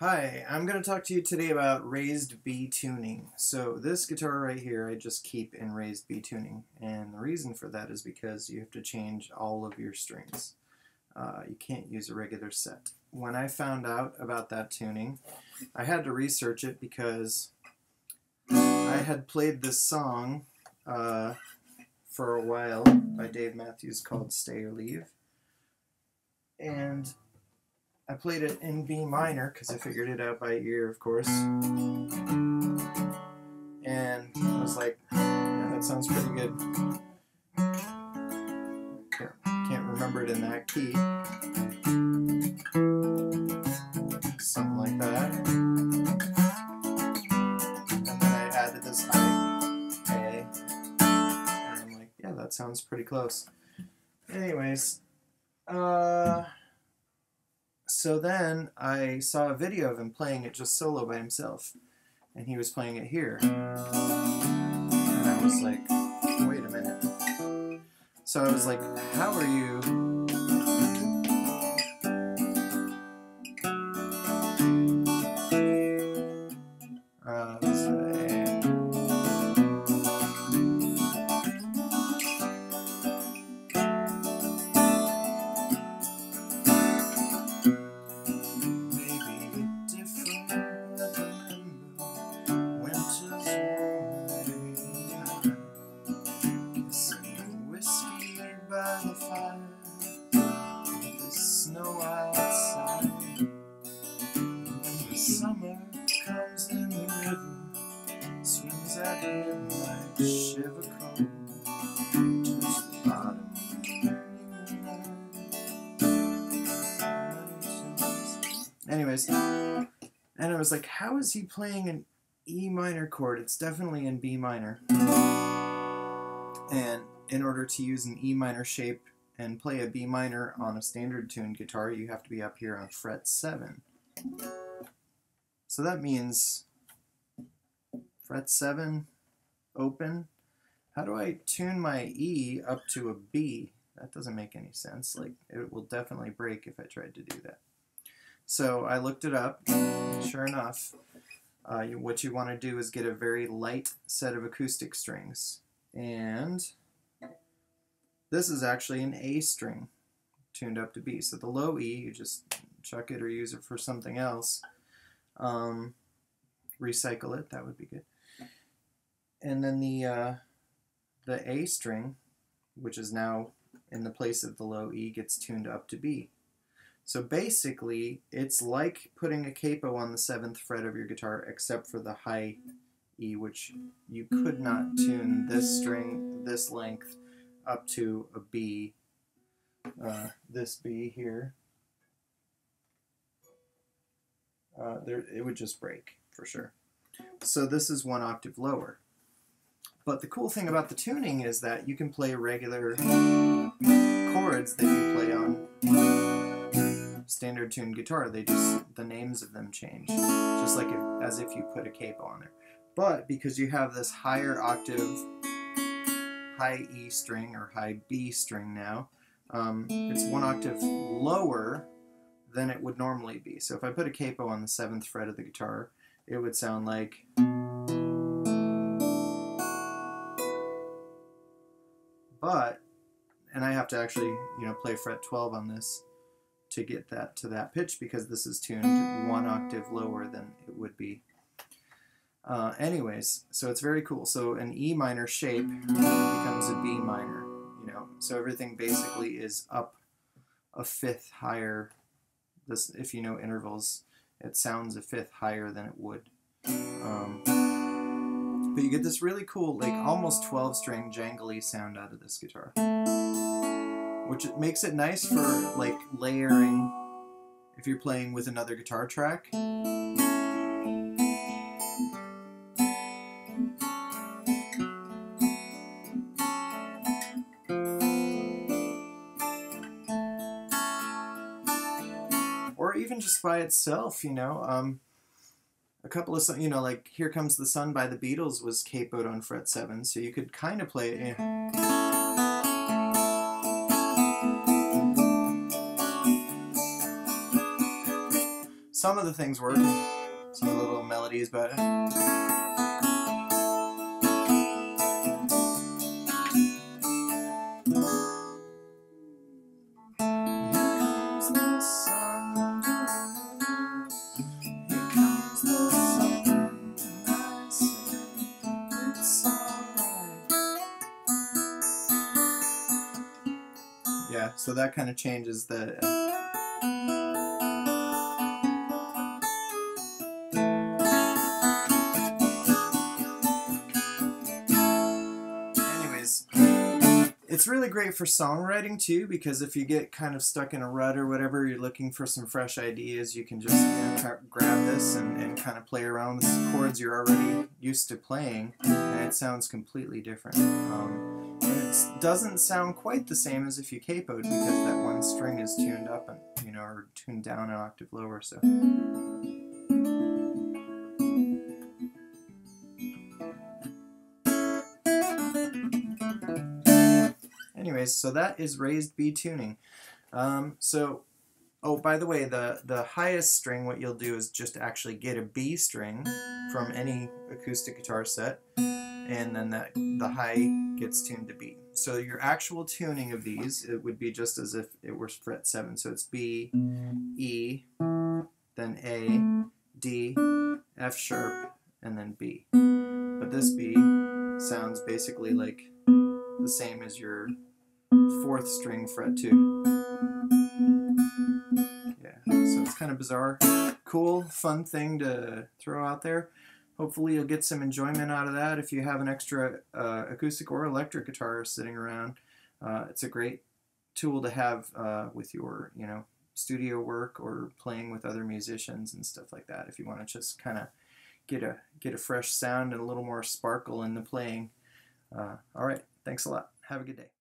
Hi, I'm going to talk to you today about raised B tuning. So this guitar right here I just keep in raised B tuning, and the reason for that is because you have to change all of your strings. You can't use a regular set. When I found out about that tuning, I had to research it because I had played this song for a while by Dave Matthews called Stay or Leave, and I played it in B minor because I figured it out by ear, of course. And I was like, yeah, that sounds pretty good. Can't remember it in that key. Something like that. And then I added this high A. And I'm like, yeah, that sounds pretty close. Anyways, so then I saw a video of him playing it just solo by himself, and he was playing it here. And I was like, wait a minute. So I was like, how are you... let's say... by the fire, with the snow outside. When the summer comes in the river, swings at midnight, shiver cold, touch the bottom, anyways, and I was like, how is he playing an E minor chord? It's definitely in B minor. And in order to use an E minor shape and play a B minor on a standard tuned guitar, you have to be up here on fret 7. So that means fret 7, open. How do I tune my E up to a B? That doesn't make any sense. Like, it will definitely break if I tried to do that. So I looked it up. Sure enough, what you want to do is get a very light set of acoustic strings. And this is actually an A string tuned up to B. So the low E, you just chuck it or use it for something else. Recycle it, that would be good. And then the A string, which is now in the place of the low E, gets tuned up to B. So basically, it's like putting a capo on the 7th fret of your guitar, except for the high E, which you could not tune this string, this length, up to a B, this B here. It would just break, for sure. So this is 1 octave lower. But the cool thing about the tuning is that you can play regular chords that you play on standard tuned guitar. The names of them change, just like as if you put a capo on there. But because you have this higher octave, high E string or high B string now, it's 1 octave lower than it would normally be. So if I put a capo on the 7th fret of the guitar, it would sound like... But, and I have to actually, play fret 12 on this to get that to that pitch, because this is tuned 1 octave lower than it would be. Anyways, so it's very cool. So an E minor shape becomes a B minor, So everything basically is up a 5th higher. This, if you know intervals, it sounds a 5th higher than it would. But you get this really cool, like almost 12-string jangly sound out of this guitar, which makes it nice for like layering if you're playing with another guitar track. Or even just by itself, a couple of, like Here Comes the Sun by the Beatles was capoed on fret 7, so you could kind of play it. some of the things work, some of the little melodies, but yeah, so that kind of changes the anyways, it's really great for songwriting too, because if you get kind of stuck in a rut or whatever, you're looking for some fresh ideas, you can just grab this and kind of play around with chords you're already used to playing, and it sounds completely different. And it doesn't sound quite the same as if you capoed, because that one string is tuned up and, you know, or tuned down an octave lower. So. Anyways, so that is raised B tuning. Oh, by the way, the highest string, what you'll do is just actually get a B string from any acoustic guitar set, and then the high gets tuned to B. So your actual tuning of these, it would be just as if it were fret 7. So it's B, E, then A, D, F sharp, and then B. But this B sounds basically like the same as your 4th string fret 2. Yeah, so it's kind of bizarre. Cool, fun thing to throw out there. Hopefully you'll get some enjoyment out of that if you have an extra acoustic or electric guitar sitting around. It's a great tool to have with your, you know, studio work or playing with other musicians and stuff like that, if you want to just kind of get a fresh sound and a little more sparkle in the playing. All right, thanks a lot. Have a good day.